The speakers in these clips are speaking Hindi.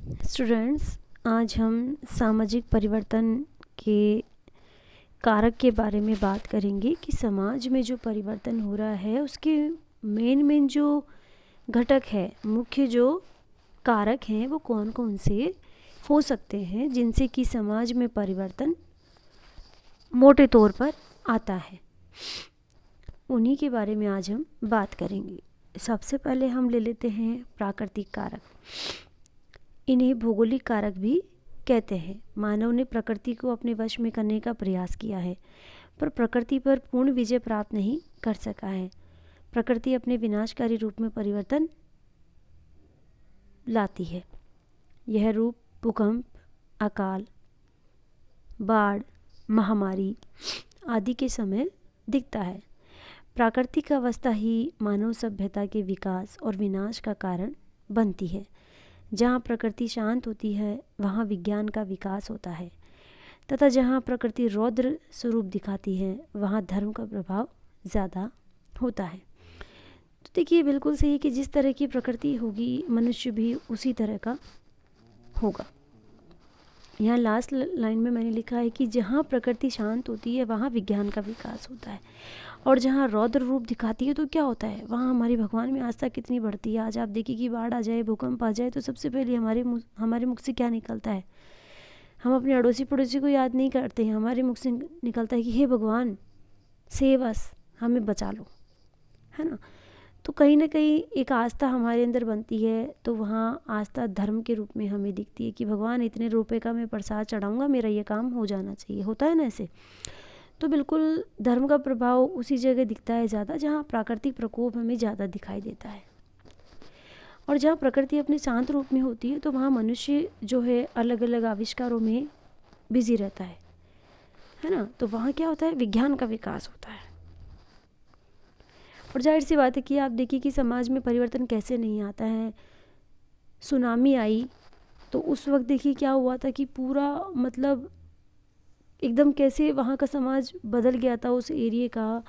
स्टूडेंट्स, आज हम सामाजिक परिवर्तन के कारक के बारे में बात करेंगे कि समाज में जो परिवर्तन हो रहा है उसके मेन जो घटक है, मुख्य जो कारक हैं वो कौन कौन से हो सकते हैं जिनसे कि समाज में परिवर्तन मोटे तौर पर आता है। उन्हीं के बारे में आज हम बात करेंगे। सबसे पहले हम ले लेते हैं प्राकृतिक कारक। इन्हें भौगोलिक कारक भी कहते हैं। मानव ने प्रकृति को अपने वश में करने का प्रयास किया है, पर प्रकृति पर पूर्ण विजय प्राप्त नहीं कर सका है। प्रकृति अपने विनाशकारी रूप में परिवर्तन लाती है। यह रूप भूकंप, अकाल, बाढ़, महामारी आदि के समय दिखता है। प्राकृतिक अवस्था ही मानव सभ्यता के विकास और विनाश का कारण बनती है। जहाँ प्रकृति शांत होती है वहाँ विज्ञान का विकास होता है, तथा जहाँ प्रकृति रौद्र स्वरूप दिखाती है वहाँ धर्म का प्रभाव ज़्यादा होता है। तो देखिए, बिल्कुल सही कि जिस तरह की प्रकृति होगी मनुष्य भी उसी तरह का होगा। यहाँ लास्ट लाइन में मैंने लिखा है कि जहाँ प्रकृति शांत होती है वहाँ विज्ञान का विकास होता है, और जहाँ रौद्र रूप दिखाती है तो क्या होता है, वहाँ हमारी भगवान में आस्था कितनी बढ़ती है। आज आप देखिए कि बाढ़ आ जाए, भूकंप आ जाए तो सबसे पहले हमारे मुख से क्या निकलता है। हम अपने अड़ोसी पड़ोसी को याद नहीं करते हैं, हमारे मुख से निकलता है कि हे भगवान सेव अस, हमें बचा लो, है ना। तो कहीं ना कहीं एक आस्था हमारे अंदर बनती है, तो वहाँ आस्था धर्म के रूप में हमें दिखती है कि भगवान इतने रुपए का मैं प्रसाद चढ़ाऊँगा, मेरा ये काम हो जाना चाहिए, होता है ना ऐसे। तो बिल्कुल धर्म का प्रभाव उसी जगह दिखता है ज़्यादा जहाँ प्राकृतिक प्रकोप हमें ज़्यादा दिखाई देता है। और जहाँ प्रकृति अपने शांत रूप में होती है तो वहाँ मनुष्य जो है अलग अलग आविष्कारों में बिजी रहता है ना। तो वहाँ क्या होता है, विज्ञान का विकास होता है। और जाहिर सी बात है कि आप देखिए कि समाज में परिवर्तन कैसे नहीं आता है। सुनामी आई तो उस वक्त देखिए क्या हुआ था कि पूरा मतलब एकदम कैसे वहाँ का समाज बदल गया था उस एरिया का,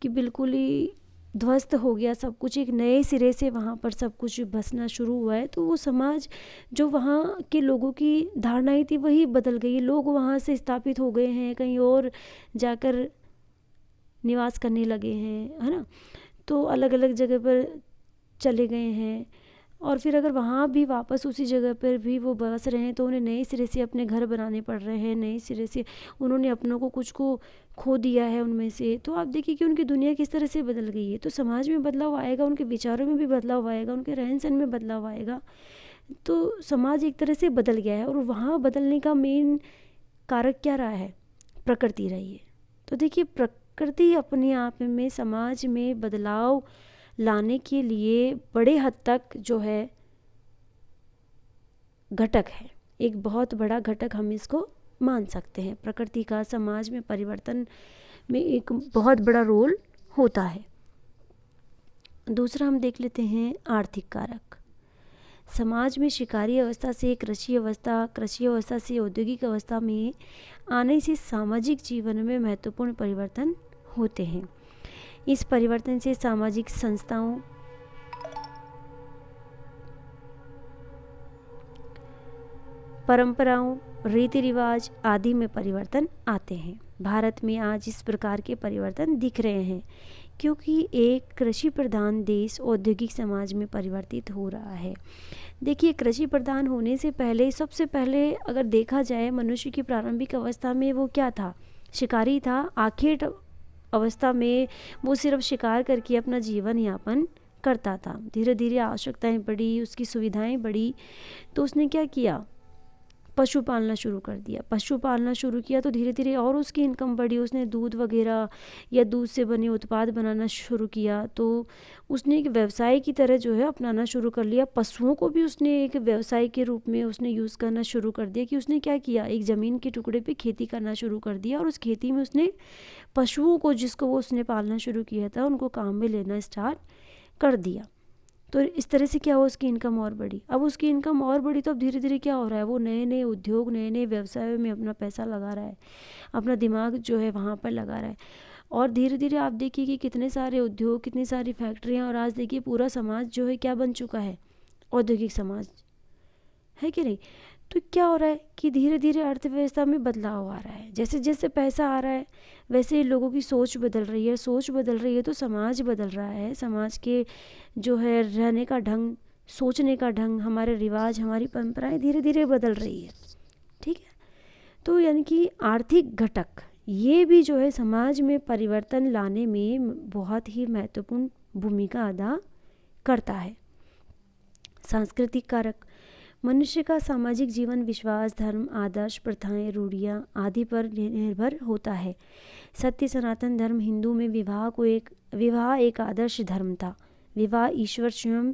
कि बिल्कुल ही ध्वस्त हो गया सब कुछ। एक नए सिरे से वहाँ पर सब कुछ बसना शुरू हुआ है। तो वो समाज जो वहाँ के लोगों की धारणाएं थी वही बदल गई। लोग वहाँ से स्थापित हो गए हैं, कहीं और जाकर निवास करने लगे हैं, है ना। तो अलग अलग जगह पर चले गए हैं, और फिर अगर वहाँ भी वापस उसी जगह पर भी वो बस रहे हैं तो उन्हें नए सिरे से अपने घर बनाने पड़ रहे हैं, नए सिरे से उन्होंने अपनों को कुछ को खो दिया है उनमें से। तो आप देखिए कि उनकी दुनिया किस तरह से बदल गई है। तो समाज में बदलाव आएगा, उनके विचारों में भी बदलाव आएगा, उनके रहन सहन में बदलाव आएगा। तो समाज एक तरह से बदल गया है, और वहाँ बदलने का मेन कारक क्या रहा है, प्रकृति रही है। तो देखिए, प्रकृति अपने आप में समाज में बदलाव लाने के लिए बड़े हद तक जो है घटक है, एक बहुत बड़ा घटक हम इसको मान सकते हैं। प्रकृति का समाज में परिवर्तन में एक बहुत बड़ा रोल होता है। दूसरा हम देख लेते हैं आर्थिक कारक। समाज में शिकारी अवस्था से कृषि अवस्था, कृषि अवस्था से औद्योगिक अवस्था में आने से सामाजिक जीवन में महत्वपूर्ण परिवर्तन होते हैं। इस परिवर्तन से सामाजिक संस्थाओं, परंपराओं, रीति रिवाज आदि में परिवर्तन आते हैं। भारत में आज इस प्रकार के परिवर्तन दिख रहे हैं क्योंकि एक कृषि प्रधान देश औद्योगिक समाज में परिवर्तित हो रहा है। देखिए, कृषि प्रधान होने से पहले, सबसे पहले अगर देखा जाए मनुष्य की प्रारंभिक अवस्था में वो क्या था, शिकारी था। आखिर अवस्था में वो सिर्फ शिकार करके अपना जीवन यापन करता था। धीरे धीरे आवश्यकताएं बढ़ी, उसकी सुविधाएं बढ़ी, तो उसने क्या किया, पशु पालना शुरू कर दिया। पशु पालना शुरू किया तो धीरे धीरे और उसकी इनकम बढ़ी। उसने दूध वगैरह या दूध से बने उत्पाद बनाना शुरू किया, तो उसने एक व्यवसाय की तरह जो है अपनाना शुरू कर लिया। पशुओं को भी उसने एक व्यवसाय के रूप में उसने यूज़ करना शुरू कर दिया, कि उसने क्या किया, एक ज़मीन के टुकड़े पे खेती करना शुरू कर दिया, और उस खेती में उसने पशुओं को, जिसको वो उसने पालना शुरू किया था, उनको काम में लेना स्टार्ट कर दिया। तो इस तरह से क्या हुआ, उसकी इनकम और बढ़ी। अब उसकी इनकम और बढ़ी तो अब धीरे धीरे क्या हो रहा है, वो नए नए उद्योग, नए नए व्यवसायों में अपना पैसा लगा रहा है, अपना दिमाग जो है वहाँ पर लगा रहा है। और धीरे धीरे आप देखिए कि कितने सारे उद्योग, कितनी सारी फैक्ट्रियाँ, और आज देखिए पूरा समाज जो है क्या बन चुका है, औद्योगिक समाज, है कि नहीं। तो क्या हो रहा है कि धीरे धीरे अर्थव्यवस्था में बदलाव आ रहा है, जैसे जैसे पैसा आ रहा है वैसे ही लोगों की सोच बदल रही है, सोच बदल रही है तो समाज बदल रहा है, समाज के जो है रहने का ढंग, सोचने का ढंग, हमारे रिवाज, हमारी परंपराएं धीरे धीरे बदल रही है। ठीक है, तो यानी कि आर्थिक घटक ये भी जो है समाज में परिवर्तन लाने में बहुत ही महत्वपूर्ण भूमिका अदा करता है। सांस्कृतिक कारक मनुष्य का सामाजिक जीवन विश्वास, धर्म, आदर्श, प्रथाएं, रूढ़ियाँ आदि पर निर्भर होता है। सत्य सनातन धर्म हिंदू में विवाह एक आदर्श धर्म था। विवाह ईश्वर स्वयं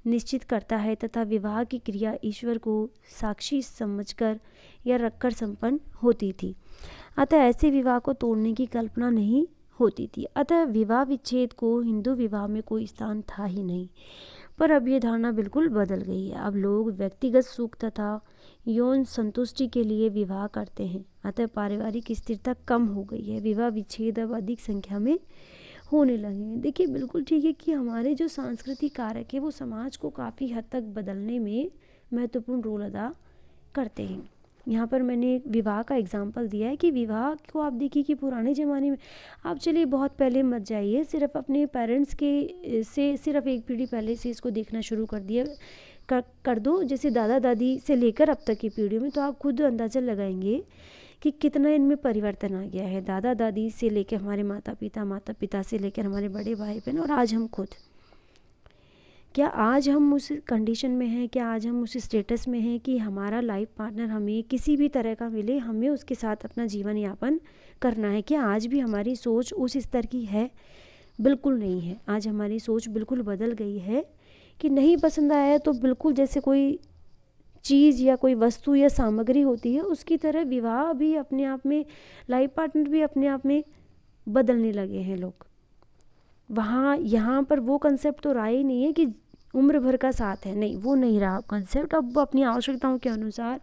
निश्चित करता है तथा विवाह की क्रिया ईश्वर को साक्षी समझकर या रखकर संपन्न होती थी। अतः ऐसे विवाह को तोड़ने की कल्पना नहीं होती थी। अतः विवाह विच्छेद को हिंदू विवाह में कोई स्थान था ही नहीं। पर अब ये धारणा बिल्कुल बदल गई है। अब लोग व्यक्तिगत सुख तथा यौन संतुष्टि के लिए विवाह करते हैं। अतः पारिवारिक स्थिरता कम हो गई है। विवाह विच्छेद अब अधिक संख्या में होने लगे हैं। देखिए बिल्कुल ठीक है कि हमारे जो सांस्कृतिक कारक है वो समाज को काफ़ी हद तक बदलने में महत्वपूर्ण रोल अदा करते हैं। यहाँ पर मैंने एक विवाह का एग्जाम्पल दिया है कि विवाह को आप देखिए कि पुराने ज़माने में, आप चलिए बहुत पहले मत जाइए, सिर्फ अपने पेरेंट्स के से सिर्फ एक पीढ़ी पहले से इसको देखना शुरू कर दो, जैसे दादा दादी से लेकर अब तक की पीढ़ी में, तो आप खुद अंदाज़ा लगाएंगे कि कितना इनमें परिवर्तन आ गया है। दादा दादी से लेकर हमारे माता पिता, माता पिता से लेकर हमारे बड़े भाई बहन और आज हम खुद, क्या आज हम उस कंडीशन में हैं, क्या आज हम उस स्टेटस में हैं कि हमारा लाइफ पार्टनर हमें किसी भी तरह का मिले, हमें उसके साथ अपना जीवन यापन करना है? क्या आज भी हमारी सोच उस स्तर की है? बिल्कुल नहीं है। आज हमारी सोच बिल्कुल बदल गई है कि नहीं पसंद आया तो बिल्कुल जैसे कोई चीज़ या कोई वस्तु या सामग्री होती है उसकी तरह विवाह भी अपने आप में, लाइफ पार्टनर भी अपने आप में बदलने लगे हैं लोग। वहाँ यहाँ पर वो कंसेप्ट तो रहा ही नहीं है कि उम्र भर का साथ है, नहीं, वो नहीं रहा कंसेप्ट। अब वो अपनी आवश्यकताओं के अनुसार,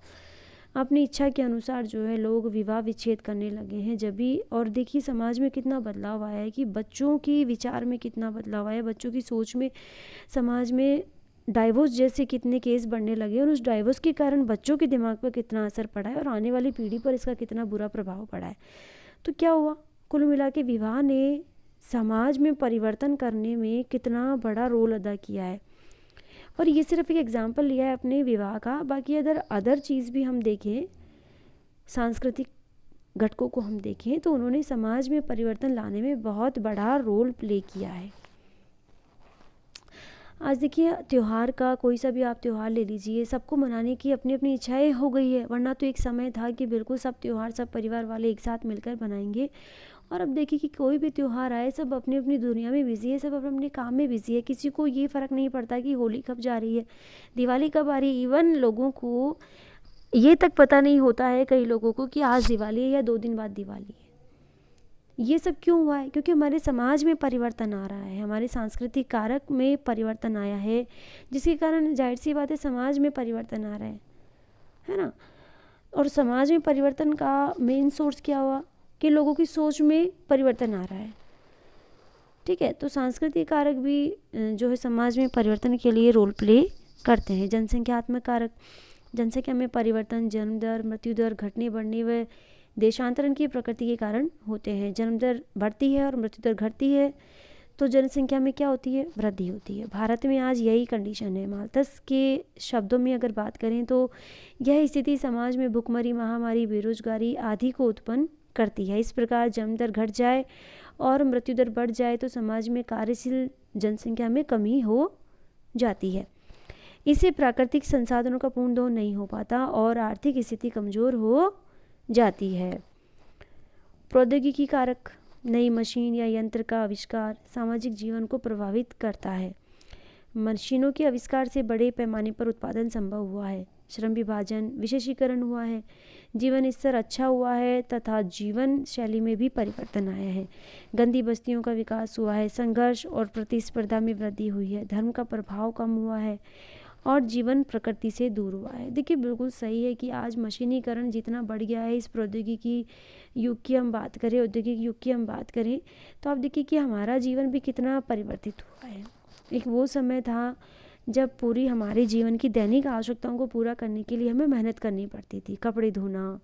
अपनी इच्छा के अनुसार जो है लोग विवाह विच्छेद करने लगे हैं। जब भी, और देखिए समाज में कितना बदलाव आया है कि बच्चों की विचार में कितना बदलाव आया है, बच्चों की सोच में, समाज में डाइवोर्स जैसे कितने केस बढ़ने लगे और उस डाइवोर्स के कारण बच्चों के दिमाग पर कितना असर पड़ा है और आने वाली पीढ़ी पर इसका कितना बुरा प्रभाव पड़ा है। तो क्या हुआ, कुल मिला के विवाह ने समाज में परिवर्तन करने में कितना बड़ा रोल अदा किया है। और ये सिर्फ एक एग्जाम्पल लिया है अपने विवाह का, बाकी अदर चीज़ भी हम देखें, सांस्कृतिक घटकों को हम देखें तो उन्होंने समाज में परिवर्तन लाने में बहुत बड़ा रोल प्ले किया है। आज देखिए त्यौहार का, कोई सा भी आप त्यौहार ले लीजिए, सबको मनाने की अपनी अपनी इच्छाएं हो गई है। वरना तो एक समय था कि बिल्कुल सब त्यौहार सब परिवार वाले एक साथ मिलकर बनाएंगे, और अब देखिए कि कोई भी त्यौहार आए सब अपनी अपनी दुनिया में बिजी है, सब अपने अपने काम में बिजी है। किसी को ये फ़र्क नहीं पड़ता कि होली कब जा रही है, दिवाली कब आ रही है। इवन लोगों को ये तक पता नहीं होता है, कई लोगों को, कि आज दिवाली है या 2 दिन बाद दिवाली है। ये सब क्यों हुआ है? क्योंकि हमारे समाज में परिवर्तन आ रहा है, हमारे सांस्कृतिक कारक में परिवर्तन आया है, जिसके कारण जाहिर सी बात है समाज में परिवर्तन आ रहा है ना। और समाज में परिवर्तन का मेन सोर्स क्या हुआ कि लोगों की सोच में परिवर्तन आ रहा है। ठीक है, तो सांस्कृतिक कारक भी जो है समाज में परिवर्तन के लिए रोल प्ले करते हैं। जनसंख्यात्मक कारक, जनसंख्या में परिवर्तन जन्म दर, मृत्यु दर, घटने बढ़ने व देशांतरण की प्रकृति के कारण होते हैं। जन्म दर बढ़ती है और मृत्यु दर घटती है तो जनसंख्या में क्या होती है, वृद्धि होती है। भारत में आज यही कंडीशन है। माल्थस के शब्दों में अगर बात करें तो यह स्थिति समाज में भुखमरी, महामारी, बेरोजगारी आदि को उत्पन्न करती है। इस प्रकार जन्म दर घट जाए और मृत्यु दर बढ़ जाए तो समाज में कार्यशील जनसंख्या में कमी हो जाती है। इससे प्राकृतिक संसाधनों का पूर्ण दोहन नहीं हो पाता और आर्थिक स्थिति कमज़ोर हो जाती है। प्रौद्योगिकी कारक, नई मशीन या यंत्र का आविष्कार सामाजिक जीवन को प्रभावित करता है। मशीनों के आविष्कार से बड़े पैमाने पर उत्पादन संभव हुआ है, श्रम विभाजन, विशेषीकरण हुआ है, जीवन स्तर अच्छा हुआ है तथा जीवन शैली में भी परिवर्तन आया है। गंदी बस्तियों का विकास हुआ है, संघर्ष और प्रतिस्पर्धा में वृद्धि हुई है, धर्म का प्रभाव कम हुआ है और जीवन प्रकृति से दूर हुआ है। देखिए बिल्कुल सही है कि आज मशीनीकरण जितना बढ़ गया है, इस प्रौद्योगिकी युग की हम बात करें, औद्योगिक युग की हम बात करें, तो आप देखिए कि हमारा जीवन भी कितना परिवर्तित हुआ है। एक वो समय था जब पूरी हमारे जीवन की दैनिक आवश्यकताओं को पूरा करने के लिए हमें मेहनत करनी पड़ती थी। कपड़े धोना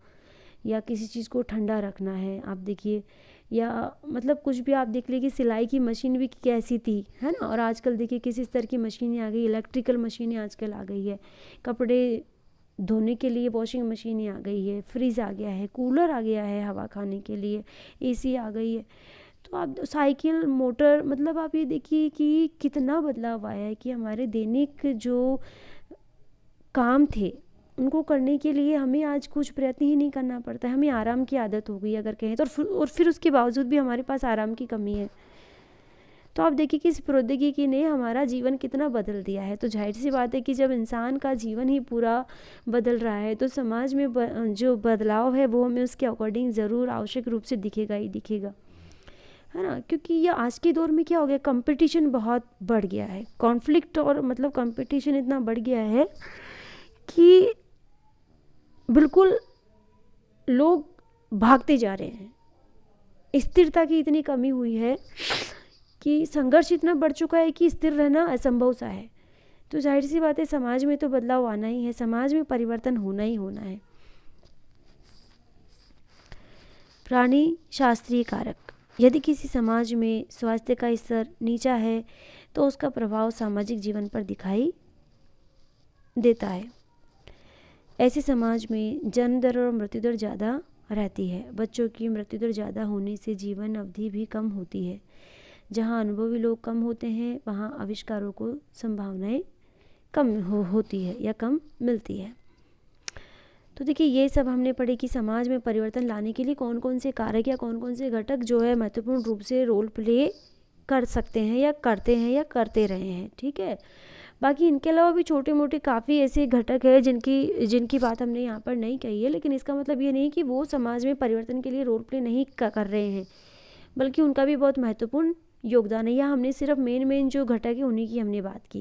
या किसी चीज़ को ठंडा रखना है, आप देखिए, या मतलब कुछ भी आप देख लीजिए, सिलाई की मशीन भी कैसी थी, है ना। और आजकल देखिए किस स्तर की मशीनें आ गई, इलेक्ट्रिकल मशीनें आजकल आ गई है, कपड़े धोने के लिए वॉशिंग मशीनें आ गई है, फ्रिज आ गया है, कूलर आ गया है हवा खाने के लिए, एसी आ गई है। तो आप साइकिल, मोटर, मतलब आप ये देखिए कि कितना बदलाव आया है कि हमारे दैनिक जो काम थे उनको करने के लिए हमें आज कुछ प्रयत्न ही नहीं करना पड़ता है। हमें आराम की आदत हो गई अगर कहें तो, और फिर उसके बावजूद भी हमारे पास आराम की कमी है। तो आप देखिए कि इस प्रौद्योगिकी ने हमारा जीवन कितना बदल दिया है। तो जाहिर सी बात है कि जब इंसान का जीवन ही पूरा बदल रहा है तो समाज में जो बदलाव है वो हमें उसके अकॉर्डिंग ज़रूर आवश्यक रूप से दिखेगा ही दिखेगा, है ना। क्योंकि ये आज के दौर में क्या हो गया, कंपटीशन बहुत बढ़ गया है, कॉन्फ्लिक्ट और मतलब कंपटीशन इतना बढ़ गया है कि बिल्कुल लोग भागते जा रहे हैं। स्थिरता की इतनी कमी हुई है कि संघर्ष इतना बढ़ चुका है कि स्थिर रहना असंभव सा है। तो जाहिर सी बात है समाज में तो बदलाव आना ही है, समाज में परिवर्तन होना ही होना है। प्राणी शास्त्रीय कारक, यदि किसी समाज में स्वास्थ्य का स्तर नीचा है तो उसका प्रभाव सामाजिक जीवन पर दिखाई देता है। ऐसे समाज में जन्म दर और मृत्यु दर ज़्यादा रहती है। बच्चों की मृत्यु दर ज़्यादा होने से जीवन अवधि भी कम होती है। जहाँ अनुभवी लोग कम होते हैं वहाँ आविष्कारों को संभावनाएं कम होती है या कम मिलती है। तो देखिए ये सब हमने पढ़े कि समाज में परिवर्तन लाने के लिए कौन कौन से कारक या कौन कौन से घटक जो है महत्वपूर्ण रूप से रोल प्ले कर सकते हैं या करते हैं या करते रहे हैं, ठीक है। बाकी इनके अलावा भी छोटे मोटे काफ़ी ऐसे घटक है जिनकी बात हमने यहाँ पर नहीं कही है, लेकिन इसका मतलब ये नहीं कि वो समाज में परिवर्तन के लिए रोल प्ले नहीं कर रहे हैं, बल्कि उनका भी बहुत महत्वपूर्ण योगदान है। या हमने सिर्फ मेन जो घटक है उन्हीं की हमने बात की।